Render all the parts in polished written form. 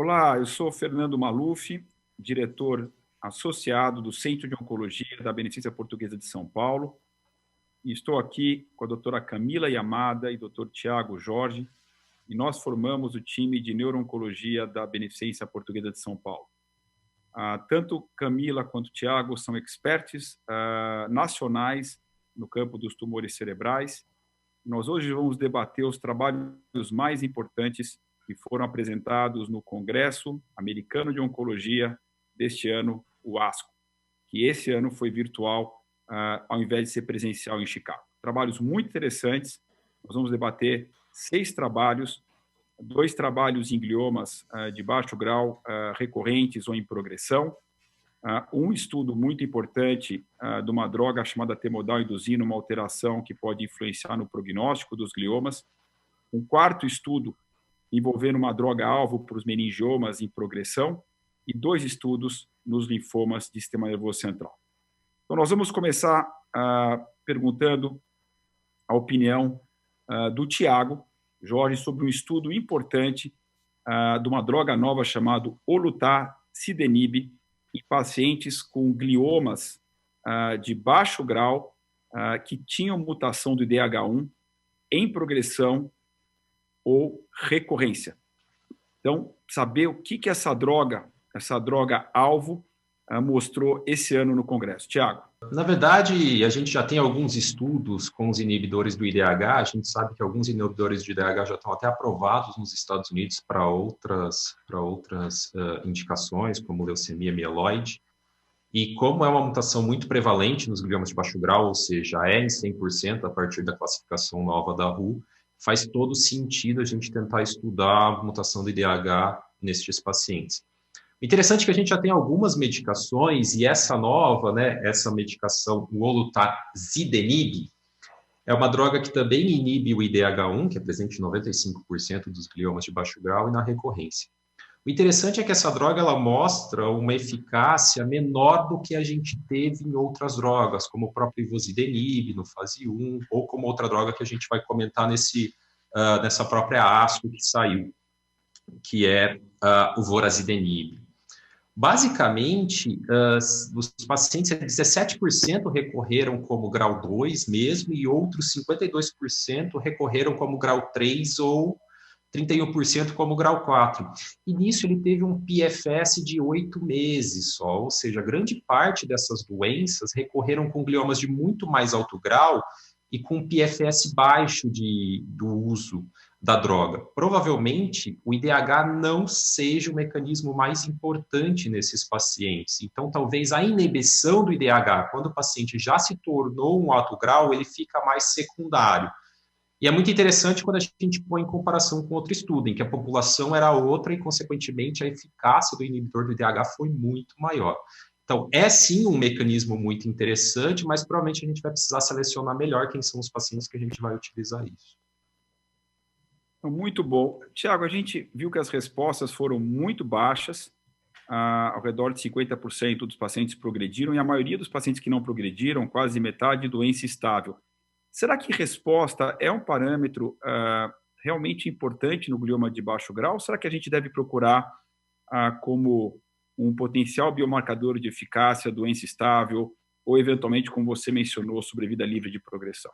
Olá, eu sou Fernando Maluf, diretor associado do Centro de Oncologia da Beneficência Portuguesa de São Paulo, e estou aqui com a doutora Camila Yamada e doutor Tiago Jorge, e nós formamos o time de neuro-oncologia da Beneficência Portuguesa de São Paulo. Tanto Camila quanto Tiago são experts nacionais no campo dos tumores cerebrais. Nós hoje vamos debater os trabalhos mais importantes que foram apresentados no Congresso Americano de Oncologia deste ano, o ASCO, que esse ano foi virtual, ao invés de ser presencial em Chicago. Trabalhos muito interessantes. Nós vamos debater 6 trabalhos, 2 trabalhos em gliomas de baixo grau, recorrentes ou em progressão, um estudo muito importante de uma droga chamada temodal-induzina, uma alteração que pode influenciar no prognóstico dos gliomas, um 4º estudo envolvendo uma droga-alvo para os meningiomas em progressão e 2 estudos nos linfomas de sistema nervoso central. Então, nós vamos começar perguntando a opinião do Tiago Jorge sobre um estudo importante de uma droga nova chamada olutasidenib em pacientes com gliomas de baixo grau que tinham mutação do IDH1 em progressão ou recorrência. Então, saber o que essa droga-alvo, mostrou esse ano no Congresso. Tiago. Na verdade, a gente já tem alguns estudos com os inibidores do IDH, a gente sabe que alguns inibidores do IDH já estão até aprovados nos Estados Unidos para outras indicações, como leucemia mieloide, e como é uma mutação muito prevalente nos gliomas de baixo grau, ou seja, é em 100% a partir da classificação nova da WHO, faz todo sentido a gente tentar estudar a mutação do IDH nestes pacientes. O interessante é que a gente já tem algumas medicações, e essa nova, essa medicação, o olutasidenib, é uma droga que também inibe o IDH1, que é presente em 95% dos gliomas de baixo grau e na recorrência. O interessante é que essa droga ela mostra uma eficácia menor do que a gente teve em outras drogas, como o próprio ivosidenib, no fase 1, ou como outra droga que a gente vai comentar nessa própria ASCO que saiu, que é o vorasidenib. Basicamente, os pacientes, 17% recorreram como grau 2 mesmo, e outros 52% recorreram como grau 3 ou 31% como grau 4. E nisso ele teve um PFS de 8 meses só, ou seja, grande parte dessas doenças recorreram com gliomas de muito mais alto grau e com PFS baixo do uso da droga. Provavelmente, o IDH não seja o mecanismo mais importante nesses pacientes. Então, talvez a inibição do IDH, quando o paciente já se tornou um alto grau, ele fica mais secundário. E é muito interessante quando a gente põe em comparação com outro estudo, em que a população era outra e, consequentemente, a eficácia do inibidor do IDH foi muito maior. Então, é sim um mecanismo muito interessante, mas provavelmente a gente vai precisar selecionar melhor quem são os pacientes que a gente vai utilizar isso. Muito bom. Tiago, a gente viu que as respostas foram muito baixas, ao redor de 50% dos pacientes progrediram, e a maioria dos pacientes que não progrediram, quase metade, doença estável. Será que resposta é um parâmetro realmente importante no glioma de baixo grau? Ou será que a gente deve procurar como um potencial biomarcador de eficácia, doença estável, ou eventualmente, como você mencionou, sobrevida livre de progressão?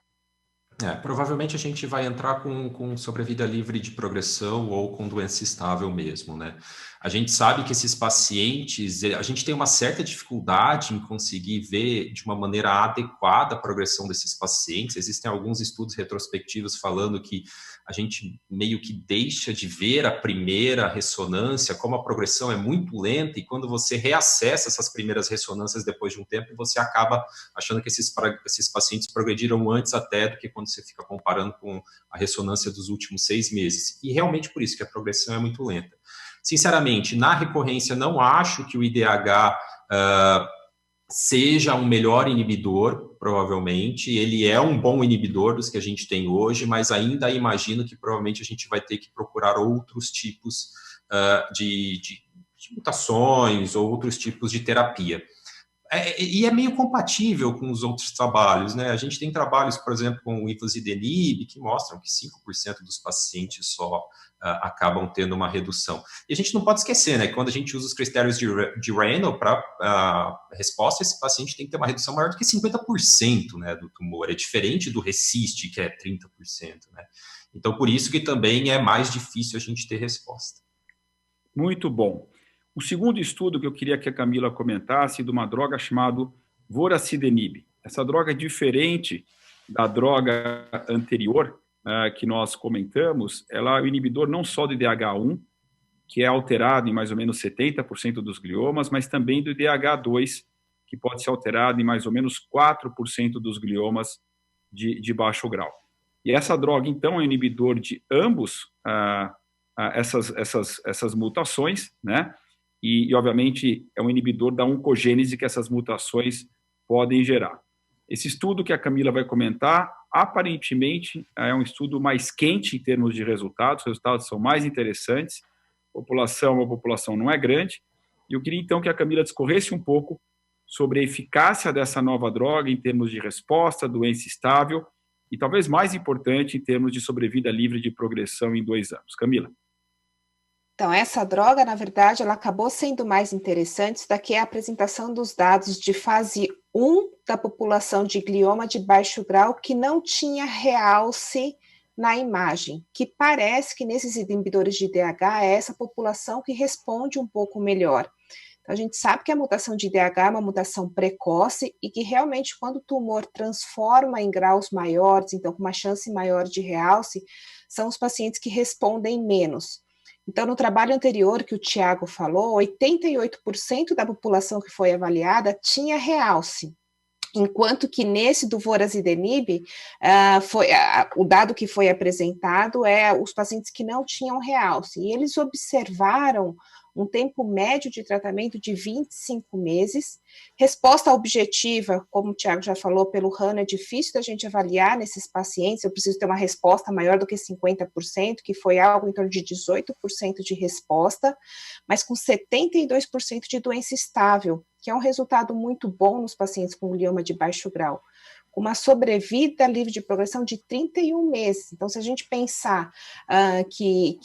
Provavelmente a gente vai entrar com sobrevida livre de progressão ou com doença estável mesmo, né? A gente sabe que esses pacientes, a gente tem uma certa dificuldade em conseguir ver de uma maneira adequada a progressão desses pacientes. Existem alguns estudos retrospectivos falando que a gente meio que deixa de ver a primeira ressonância, como a progressão é muito lenta, e quando você reacessa essas primeiras ressonâncias depois de um tempo, você acaba achando que esses pacientes progrediram antes até do que quando você fica comparando com a ressonância dos últimos 6 meses. E realmente por isso que a progressão é muito lenta. Sinceramente, na recorrência, não acho que o IDH seja um melhor inibidor, provavelmente. Ele é um bom inibidor dos que a gente tem hoje, mas ainda imagino que provavelmente a gente vai ter que procurar outros tipos de mutações ou outros tipos de terapia. E é meio compatível com os outros trabalhos, né? A gente tem trabalhos, por exemplo, com o ivosidenib, que mostram que 5% dos pacientes só acabam tendo uma redução. E a gente não pode esquecer, né? Quando a gente usa os critérios de Renal para resposta, esse paciente tem que ter uma redução maior do que 50%, né, do tumor. É diferente do RECIST, que é 30%, né? Então, por isso que também é mais difícil a gente ter resposta. Muito bom. O segundo estudo que eu queria que a Camila comentasse de uma droga chamada vorasidenib. Essa droga é diferente da droga anterior que nós comentamos. Ela é o inibidor não só do IDH1, que é alterado em mais ou menos 70% dos gliomas, mas também do IDH2, que pode ser alterado em mais ou menos 4% dos gliomas de baixo grau. E essa droga, então, é um inibidor de ambos essas mutações, né? E, obviamente, é um inibidor da oncogênese que essas mutações podem gerar. Esse estudo que a Camila vai comentar, aparentemente, é um estudo mais quente em termos de resultados, os resultados são mais interessantes, a população não é grande, e eu queria, então, que a Camila discorresse um pouco sobre a eficácia dessa nova droga em termos de resposta, doença estável, e talvez mais importante, em termos de sobrevida livre de progressão em 2 anos. Camila. Então, essa droga, na verdade, ela acabou sendo mais interessante daqui a apresentação dos dados de fase 1 da população de glioma de baixo grau que não tinha realce na imagem, que parece que nesses inibidores de IDH é essa população que responde um pouco melhor. Então, a gente sabe que a mutação de IDH é uma mutação precoce e que realmente quando o tumor transforma em graus maiores, então com uma chance maior de realce, são os pacientes que respondem menos. Então, no trabalho anterior que o Tiago falou, 88% da população que foi avaliada tinha realce, enquanto que nesse do vorasidenib, o dado que foi apresentado é os pacientes que não tinham realce, e eles observaram um tempo médio de tratamento de 25 meses, resposta objetiva, como o Tiago já falou, pelo RANO é difícil da gente avaliar nesses pacientes, eu preciso ter uma resposta maior do que 50%, que foi algo em torno de 18% de resposta, mas com 72% de doença estável, que é um resultado muito bom nos pacientes com glioma de baixo grau, com uma sobrevida livre de progressão de 31 meses. Então, se a gente pensar que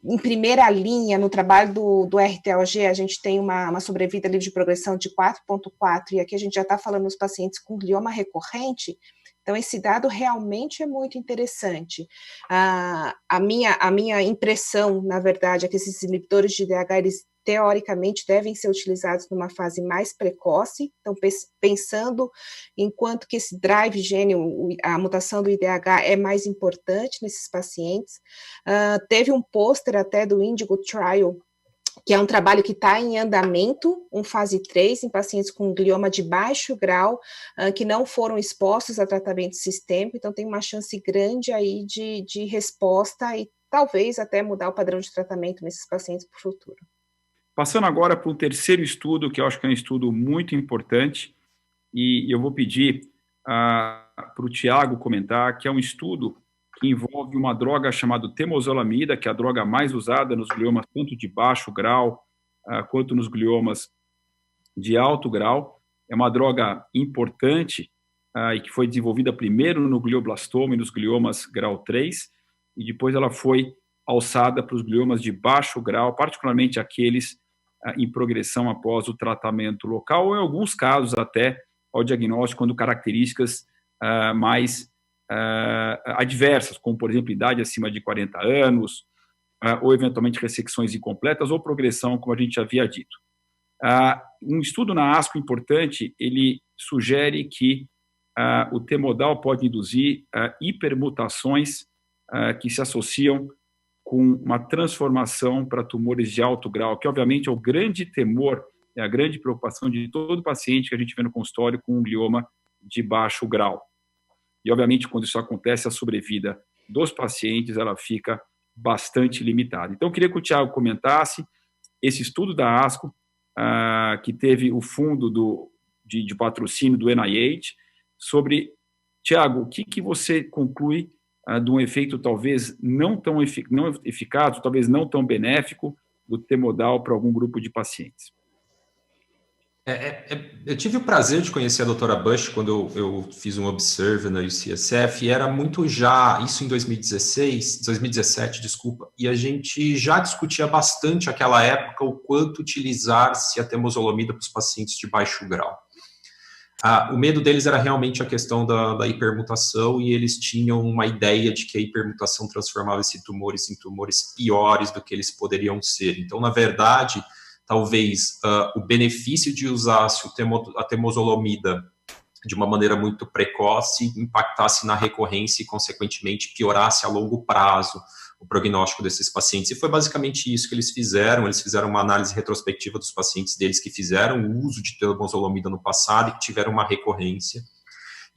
em primeira linha, no trabalho do RTLG, a gente tem uma sobrevida livre de progressão de 4,4, e aqui a gente já está falando nos pacientes com glioma recorrente, então esse dado realmente é muito interessante. A minha impressão, na verdade, é que esses inibidores de IDH, eles teoricamente devem ser utilizados numa fase mais precoce, então pensando enquanto que esse drive gene, a mutação do IDH é mais importante nesses pacientes. Teve um pôster até do Indigo Trial, que é um trabalho que está em andamento, fase 3, em pacientes com glioma de baixo grau, que não foram expostos a tratamento sistêmico, então tem uma chance grande aí de resposta e talvez até mudar o padrão de tratamento nesses pacientes para o futuro. Passando agora para o terceiro estudo, que eu acho que é um estudo muito importante, e eu vou pedir para o Tiago comentar, que é um estudo que envolve uma droga chamada temozolomida, que é a droga mais usada nos gliomas tanto de baixo grau quanto nos gliomas de alto grau. É uma droga importante e que foi desenvolvida primeiro no glioblastoma e nos gliomas grau 3, e depois ela foi alçada para os gliomas de baixo grau, particularmente aqueles em progressão após o tratamento local, ou em alguns casos até ao diagnóstico, quando características mais adversas, como, por exemplo, idade acima de 40 anos, ou eventualmente ressecções incompletas, ou progressão, como a gente já havia dito. Um estudo na ASCO importante, ele sugere que o T-modal pode induzir hipermutações que se associam com uma transformação para tumores de alto grau, que obviamente é o grande temor, é a grande preocupação de todo paciente que a gente vê no consultório com um glioma de baixo grau. E obviamente quando isso acontece, a sobrevida dos pacientes ela fica bastante limitada. Então eu queria que o Tiago comentasse esse estudo da ASCO, que teve o fundo de patrocínio do NIH, sobre, Tiago, o que você conclui de um efeito talvez não tão eficaz, talvez não tão benéfico do T-modal para algum grupo de pacientes? Eu tive o prazer de conhecer a doutora Bush quando eu fiz um observe na UCSF, e era muito já, isso em 2017, desculpa, e a gente já discutia bastante naquela época o quanto utilizar-se a temozolomida para os pacientes de baixo grau. O medo deles era realmente a questão da hipermutação, e eles tinham uma ideia de que a hipermutação transformava esses tumores em tumores piores do que eles poderiam ser. Então, na verdade, talvez o benefício de usar-se a temozolomida de uma maneira muito precoce impactasse na recorrência e, consequentemente, piorasse a longo prazo o prognóstico desses pacientes. E foi basicamente isso que eles fizeram. Eles fizeram uma análise retrospectiva dos pacientes deles que fizeram o uso de temozolomida no passado e que tiveram uma recorrência.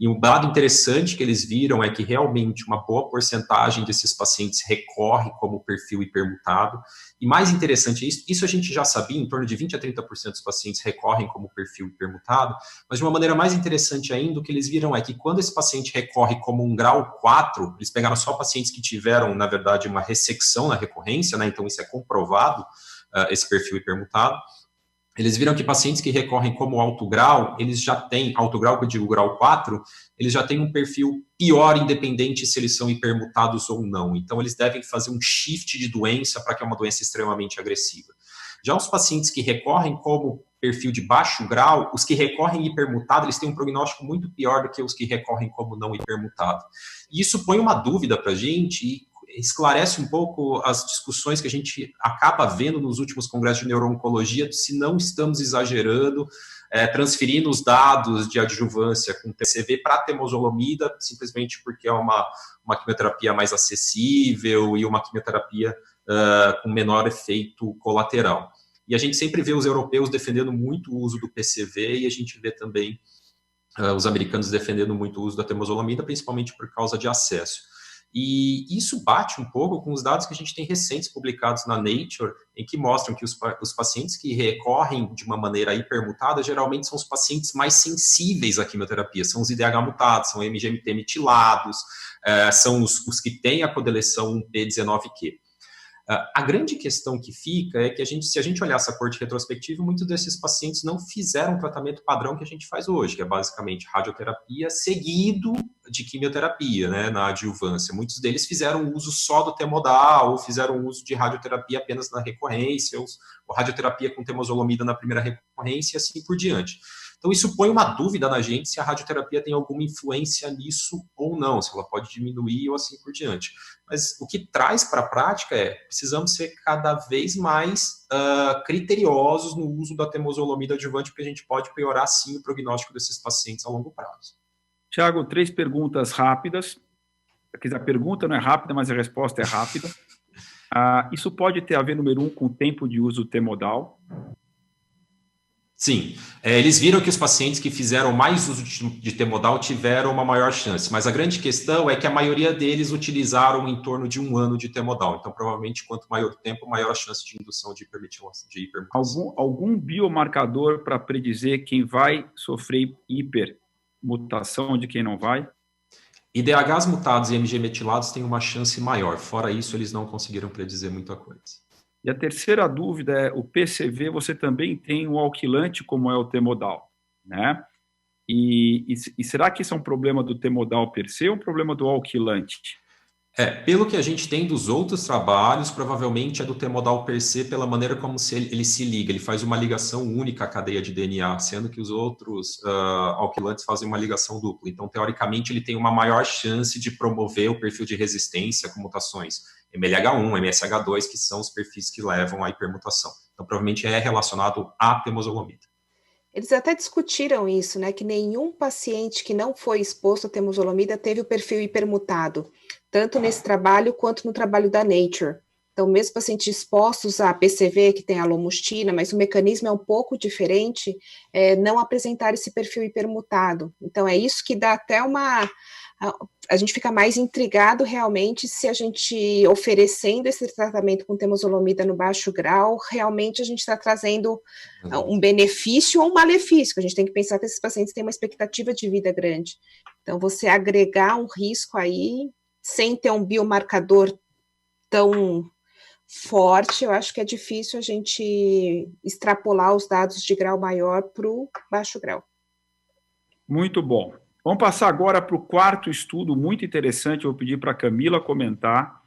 E um dado interessante que eles viram é que realmente uma boa porcentagem desses pacientes recorre como perfil hipermutado. E mais interessante, isso a gente já sabia, em torno de 20% a 30% dos pacientes recorrem como perfil hipermutado, mas de uma maneira mais interessante ainda, o que eles viram é que quando esse paciente recorre como um grau 4, eles pegaram só pacientes que tiveram, na verdade, uma ressecção na recorrência, né? Então isso é comprovado, esse perfil hipermutado. Eles viram que pacientes que recorrem como alto grau, eles já têm, alto grau que eu digo grau 4, eles já têm um perfil pior, independente se eles são hipermutados ou não. Então, eles devem fazer um shift de doença para que é uma doença extremamente agressiva. Já os pacientes que recorrem como perfil de baixo grau, os que recorrem hipermutado, eles têm um prognóstico muito pior do que os que recorrem como não hipermutado. E isso põe uma dúvida para a gente e esclarece um pouco as discussões que a gente acaba vendo nos últimos congressos de neuro-oncologia, se não estamos exagerando, transferindo os dados de adjuvância com PCV para a temozolomida, simplesmente porque é uma quimioterapia mais acessível e uma quimioterapia com menor efeito colateral. E a gente sempre vê os europeus defendendo muito o uso do PCV, e a gente vê também os americanos defendendo muito o uso da temozolomida, principalmente por causa de acesso. E isso bate um pouco com os dados que a gente tem recentes publicados na Nature, em que mostram que os pacientes que recorrem de uma maneira hipermutada geralmente são os pacientes mais sensíveis à quimioterapia, são os IDH mutados, são MGMT metilados, são os que têm a codeleção P19Q. A grande questão que fica é que se a gente olhar essa corte retrospectiva, muitos desses pacientes não fizeram o tratamento padrão que a gente faz hoje, que é basicamente radioterapia seguido de quimioterapia, né, na adjuvância. Muitos deles fizeram uso só do temodal, ou fizeram uso de radioterapia apenas na recorrência, ou radioterapia com temozolomida na primeira recorrência, e assim por diante. Então, isso põe uma dúvida na gente se a radioterapia tem alguma influência nisso ou não, se ela pode diminuir ou assim por diante. Mas o que traz para a prática precisamos ser cada vez mais criteriosos no uso da temozolomida adjuvante, porque a gente pode piorar, sim, o prognóstico desses pacientes a longo prazo. Tiago, 3 perguntas rápidas. Quer dizer, a pergunta não é rápida, mas a resposta é rápida. Isso pode ter a ver, número 1, com o tempo de uso temodal? Sim, eles viram que os pacientes que fizeram mais uso de temodal tiveram uma maior chance, mas a grande questão é que a maioria deles utilizaram em torno de 1 ano de temodal, então provavelmente quanto maior o tempo, maior a chance de indução de hipermutação. Algum biomarcador para predizer quem vai sofrer hipermutação de quem não vai? IDHs mutados e MG metilados têm uma chance maior, fora isso eles não conseguiram predizer muita coisa. E a terceira dúvida é, o PCV você também tem um alquilante como é o temodal, né? E será que isso é um problema do temodal per se ou um problema do alquilante? Pelo que a gente tem dos outros trabalhos, provavelmente é do temodal per se pela maneira como ele se liga. Ele faz uma ligação única à cadeia de DNA, sendo que os outros alquilantes fazem uma ligação dupla. Então, teoricamente, ele tem uma maior chance de promover o perfil de resistência com mutações MLH1, MSH2, que são os perfis que levam à hipermutação. Então, provavelmente é relacionado à temozolomida. Eles até discutiram isso, né, que nenhum paciente que não foi exposto à temozolomida teve o perfil hipermutado, tanto nesse trabalho quanto no trabalho da Nature. Então, mesmo pacientes expostos a PCV, que tem a lomustina, mas o mecanismo é um pouco diferente, não apresentar esse perfil hipermutado. Então, é isso que dá até a gente fica mais intrigado realmente se a gente oferecendo esse tratamento com temozolomida no baixo grau, realmente a gente está trazendo um benefício ou um malefício, que a gente tem que pensar que esses pacientes têm uma expectativa de vida grande. Então, você agregar um risco aí, sem ter um biomarcador tão forte, eu acho que é difícil a gente extrapolar os dados de grau maior para o baixo grau. Muito bom. Vamos passar agora para o quarto estudo, muito interessante, eu vou pedir para a Camila comentar.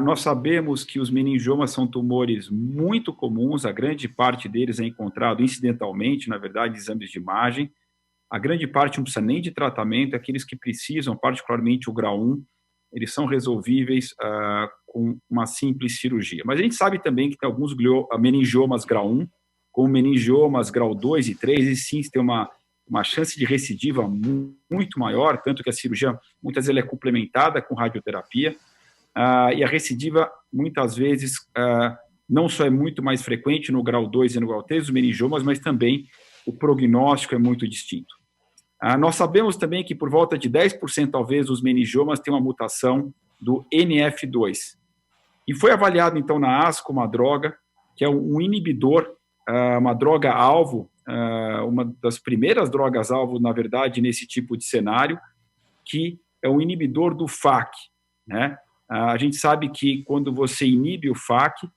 Nós sabemos que os meningiomas são tumores muito comuns, a grande parte deles é encontrado incidentalmente, na verdade, em exames de imagem. A grande parte não precisa nem de tratamento, aqueles que precisam, particularmente o grau 1, eles são resolvíveis com uma simples cirurgia. Mas a gente sabe também que tem alguns meningiomas grau 1, como meningiomas grau 2 e 3, e sim, tem uma chance de recidiva muito maior, tanto que a cirurgia, muitas vezes, é complementada com radioterapia, e a recidiva, muitas vezes, não só é muito mais frequente no grau 2 e no grau 3 dos meningiomas, mas também o prognóstico é muito distinto. Nós sabemos também que por volta de 10%, talvez, dos meningiomas têm uma mutação do NF2. E foi avaliado, então, na ASCO uma droga, que é um inibidor, uma droga-alvo, uma das primeiras drogas-alvo, na verdade, nesse tipo de cenário, que é um inibidor do FAK, né? A gente sabe que quando você inibe o FAK,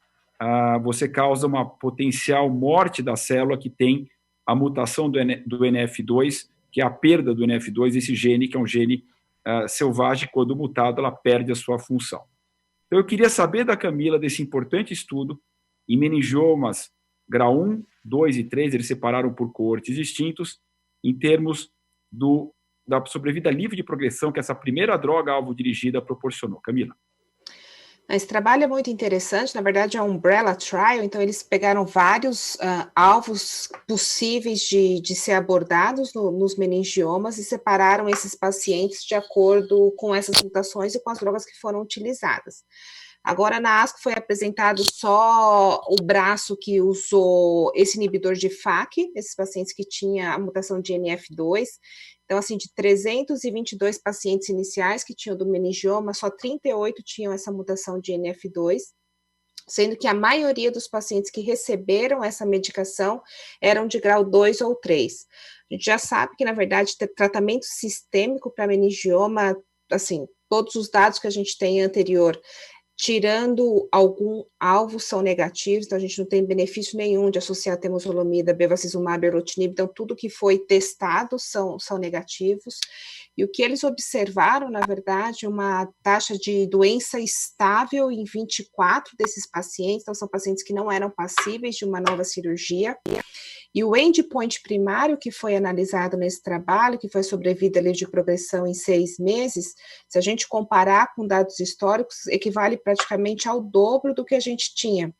você causa uma potencial morte da célula que tem a mutação do NF2, que é a perda do NF2, esse gene, que é um gene selvagem, quando mutado, ela perde a sua função. Então, eu queria saber da Camila desse importante estudo em meningiomas grau 1, 2 e 3, eles separaram por coortes distintos, em termos da sobrevida livre de progressão que essa primeira droga-alvo dirigida proporcionou. Camila. Esse trabalho é muito interessante, na verdade é um umbrella trial, então eles pegaram vários alvos possíveis de ser abordados nos meningiomas e separaram esses pacientes de acordo com essas mutações e com as drogas que foram utilizadas. Agora, na ASCO foi apresentado só o braço que usou esse inibidor de FAK, esses pacientes que tinham a mutação de NF2. Então, assim, de 322 pacientes iniciais que tinham do meningioma, só 38 tinham essa mutação de NF2, sendo que a maioria dos pacientes que receberam essa medicação eram de grau 2 ou 3. A gente já sabe que, na verdade, ter tratamento sistêmico para meningioma, assim, todos os dados que a gente tem anterior, tirando algum alvo, são negativos, então a gente não tem benefício nenhum de associar temozolomida, bevacizumab, erlotinib, então tudo que foi testado são negativos, e o que eles observaram, na verdade, uma taxa de doença estável em 24 desses pacientes, então são pacientes que não eram passíveis de uma nova cirurgia, e o endpoint primário que foi analisado nesse trabalho, que foi sobrevida livre de progressão em 6 meses, se a gente comparar com dados históricos, equivale praticamente ao dobro do que a gente tinha.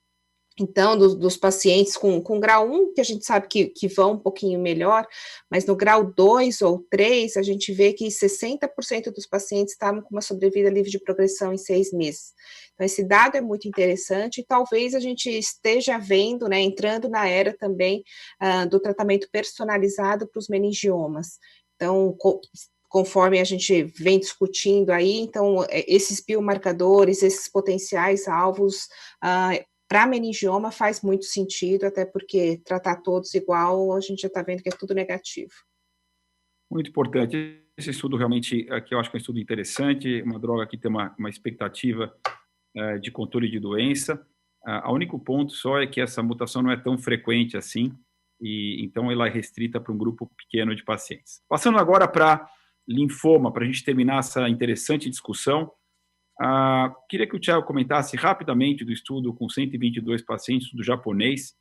Então, dos pacientes com grau 1, que a gente sabe que vão um pouquinho melhor, mas no grau 2 ou 3, a gente vê que 60% dos pacientes estavam com uma sobrevida livre de progressão em 6 meses. Então, esse dado é muito interessante e talvez a gente esteja vendo, né, entrando na era também do tratamento personalizado para os meningiomas. Então, conforme a gente vem discutindo aí, então, esses biomarcadores, esses potenciais alvos para meningioma faz muito sentido, até porque tratar todos igual, a gente já está vendo que é tudo negativo. Muito importante. Esse estudo realmente, aqui eu acho que é um estudo interessante, uma droga que tem uma expectativa de controle de doença. O único ponto só é que essa mutação não é tão frequente assim, e então ela é restrita para um grupo pequeno de pacientes. Passando agora para linfoma, para a gente terminar essa interessante discussão, queria que o Thiago comentasse rapidamente do estudo com 122 pacientes, estudo japonês,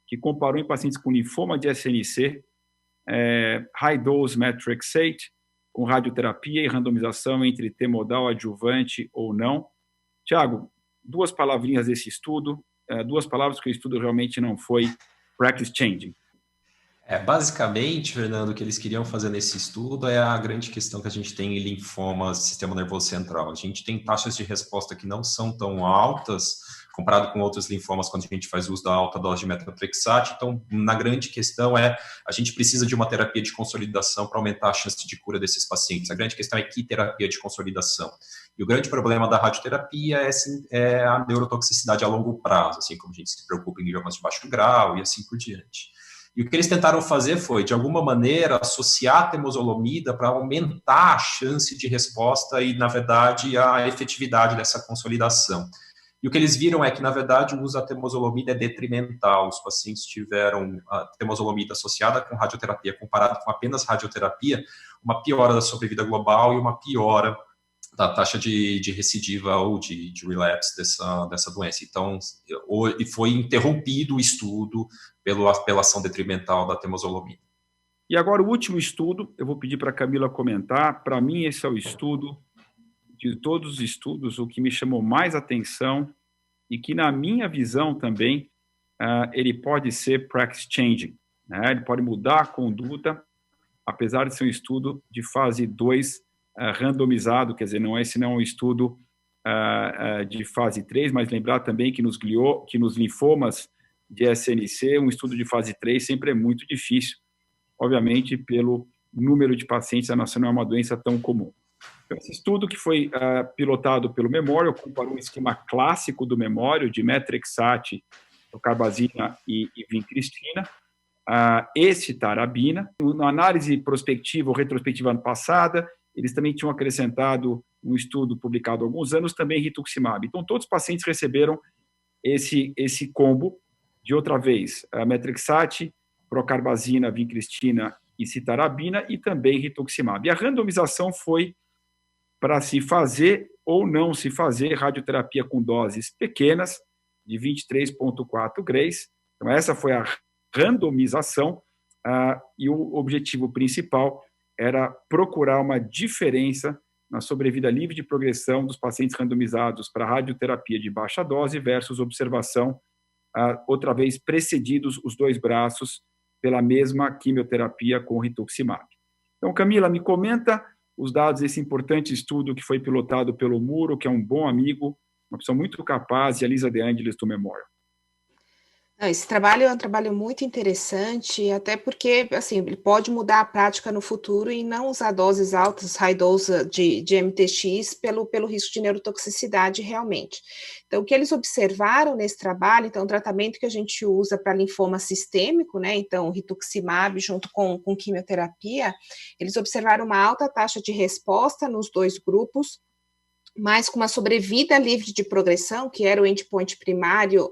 que comparou em pacientes com linfoma de SNC, high dose methotrexate, com radioterapia e randomização entre temodal adjuvante ou não. Thiago, 2 palavrinhas desse estudo, 2 palavras que o estudo realmente não foi practice changing. Basicamente, Fernando, o que eles queriam fazer nesse estudo é a grande questão que a gente tem em linfomas do sistema nervoso central. A gente tem taxas de resposta que não são tão altas, comparado com outros linfomas, quando a gente faz uso da alta dose de metotrexate. Então, na grande questão a gente precisa de uma terapia de consolidação para aumentar a chance de cura desses pacientes. A grande questão é que terapia de consolidação. E o grande problema da radioterapia é a neurotoxicidade a longo prazo, assim como a gente se preocupa em gliomas de baixo grau e assim por diante. E o que eles tentaram fazer foi, de alguma maneira, associar a temozolomida para aumentar a chance de resposta e, na verdade, a efetividade dessa consolidação. E o que eles viram é que, na verdade, o uso da temozolomida é detrimental. Os pacientes tiveram a temozolomida associada com radioterapia, comparado com apenas radioterapia, uma piora da sobrevida global e uma piora da taxa de recidiva ou de relapse dessa doença. Então, foi interrompido o estudo pela ação detrimental da temozolomida. E agora o último estudo, eu vou pedir para a Camila comentar. Para mim, esse é o estudo, de todos os estudos, o que me chamou mais atenção e que, na minha visão também, ele pode ser practice changing, né? Ele pode mudar a conduta, apesar de ser um estudo de fase 2 randomizado, quer dizer, esse não é um estudo de fase 3, mas lembrar também que nos linfomas de SNC, um estudo de fase 3 sempre é muito difícil, obviamente, pelo número de pacientes, a nossa não é uma doença tão comum. Então, esse estudo que foi pilotado pelo Memorial comparou um esquema clássico do Memorial de metrexate, carbazina e vincristina, citarabina. Na análise prospectiva ou retrospectiva ano passada, eles também tinham acrescentado um estudo publicado há alguns anos, também rituximab. Então, todos os pacientes receberam esse combo, de outra vez, metrexate, procarbazina, vincristina e citarabina, e também rituximab. E a randomização foi para se fazer ou não se fazer radioterapia com doses pequenas, de 23,4 grays. Então, essa foi a randomização, e o objetivo principal era procurar uma diferença na sobrevida livre de progressão dos pacientes randomizados para radioterapia de baixa dose versus observação, outra vez precedidos os dois braços pela mesma quimioterapia com rituximab. Então, Camila, me comenta os dados desse importante estudo que foi pilotado pelo Muro, que é um bom amigo, uma pessoa muito capaz, e a Lisa De Angelis do Memorial. Esse trabalho é um trabalho muito interessante, até porque, assim, ele pode mudar a prática no futuro e não usar doses altas, high dose de MTX pelo risco de neurotoxicidade realmente. Então, o que eles observaram nesse trabalho, então, o tratamento que a gente usa para linfoma sistêmico, né, então, rituximab junto com quimioterapia, eles observaram uma alta taxa de resposta nos dois grupos, mas com uma sobrevida livre de progressão, que era o endpoint primário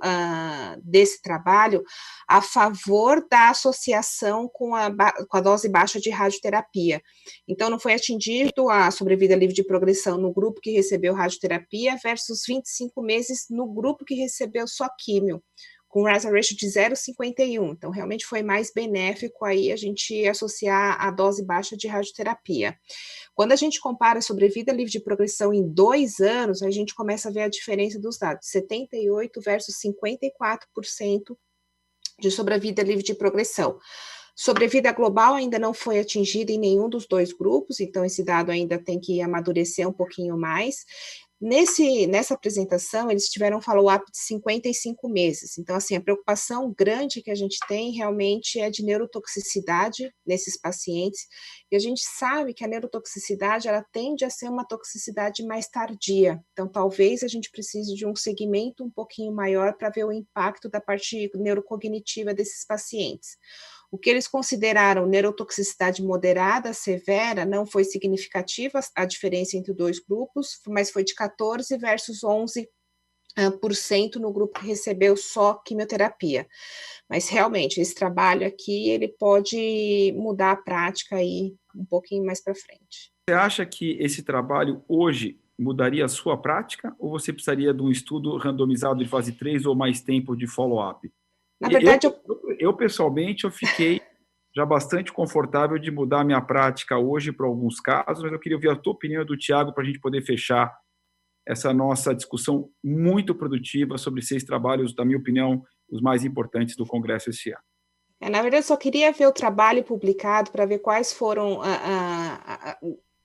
desse trabalho, a favor da associação com a dose baixa de radioterapia. Então, não foi atingido a sobrevida livre de progressão no grupo que recebeu radioterapia versus 25 meses no grupo que recebeu só químio, com hazard ratio de 0,51. Então, realmente foi mais benéfico aí a gente associar a dose baixa de radioterapia. Quando a gente compara a sobrevida livre de progressão em 2 anos, a gente começa a ver a diferença dos dados, 78% versus 54% de sobrevida livre de progressão. Sobrevida global ainda não foi atingida em nenhum dos dois grupos, então esse dado ainda tem que amadurecer um pouquinho mais. Nessa apresentação, eles tiveram um follow-up de 55 meses. Então, assim, a preocupação grande que a gente tem realmente é de neurotoxicidade nesses pacientes. E a gente sabe que a neurotoxicidade, ela tende a ser uma toxicidade mais tardia. Então, talvez a gente precise de um segmento um pouquinho maior para ver o impacto da parte neurocognitiva desses pacientes. O que eles consideraram neurotoxicidade moderada, severa, não foi significativa a diferença entre os dois grupos, mas foi de 14% versus 11% no grupo que recebeu só quimioterapia. Mas, realmente, esse trabalho aqui, ele pode mudar a prática aí um pouquinho mais para frente. Você acha que esse trabalho hoje mudaria a sua prática, ou você precisaria de um estudo randomizado de fase 3 ou mais tempo de follow-up? Na verdade, eu pessoalmente, eu fiquei já bastante confortável de mudar a minha prática hoje para alguns casos, mas eu queria ouvir a tua opinião do Thiago para a gente poder fechar essa nossa discussão muito produtiva sobre 6 trabalhos, na minha opinião, os mais importantes do Congresso esse ano. Na verdade, eu só queria ver o trabalho publicado para ver quais foram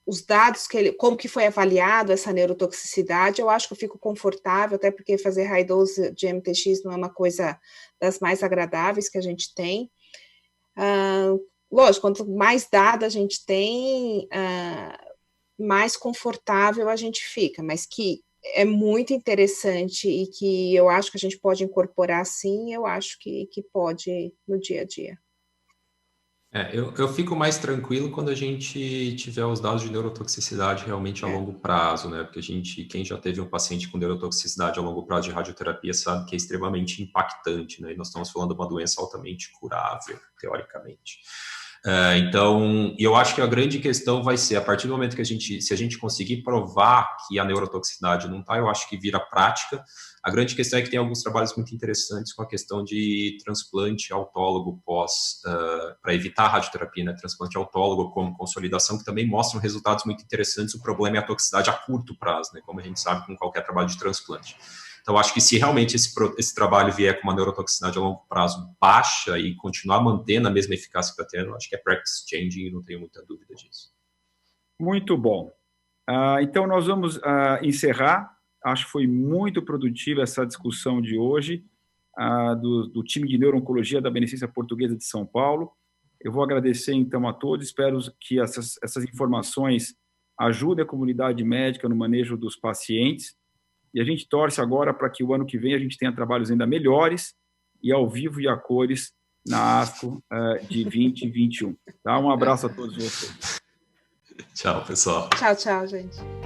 os dados, como que foi avaliado essa neurotoxicidade. Eu acho que eu fico confortável, até porque fazer high dose de MTX não é uma coisa das mais agradáveis que a gente tem. Lógico, quanto mais dado a gente tem, mais confortável a gente fica, mas que é muito interessante e que eu acho que a gente pode incorporar sim, eu acho que pode no dia a dia. Eu fico mais tranquilo quando a gente tiver os dados de neurotoxicidade realmente a longo prazo, né? Porque quem já teve um paciente com neurotoxicidade a longo prazo de radioterapia sabe que é extremamente impactante, né? E nós estamos falando de uma doença altamente curável, teoricamente. Então, eu acho que a grande questão vai ser, a partir do momento que se a gente conseguir provar que a neurotoxicidade não está, eu acho que vira prática. A grande questão é que tem alguns trabalhos muito interessantes com a questão de transplante autólogo para evitar a radioterapia, né? Transplante autólogo como consolidação, que também mostram resultados muito interessantes. O problema é a toxicidade a curto prazo, né? Como a gente sabe com qualquer trabalho de transplante. Então, acho que se realmente esse trabalho vier com uma neurotoxicidade a longo prazo baixa e continuar mantendo a mesma eficácia que está tendo, acho que é practice changing e não tenho muita dúvida disso. Muito bom. Então, nós vamos encerrar. Acho que foi muito produtiva essa discussão de hoje do time de neuro-oncologia da Beneficência Portuguesa de São Paulo. Eu vou agradecer, então, a todos. Espero que essas informações ajudem a comunidade médica no manejo dos pacientes. E a gente torce agora para que o ano que vem a gente tenha trabalhos ainda melhores e ao vivo e a cores na ASCO de 2021. Tá? Um abraço a todos vocês. Tchau, pessoal. Tchau, tchau, gente.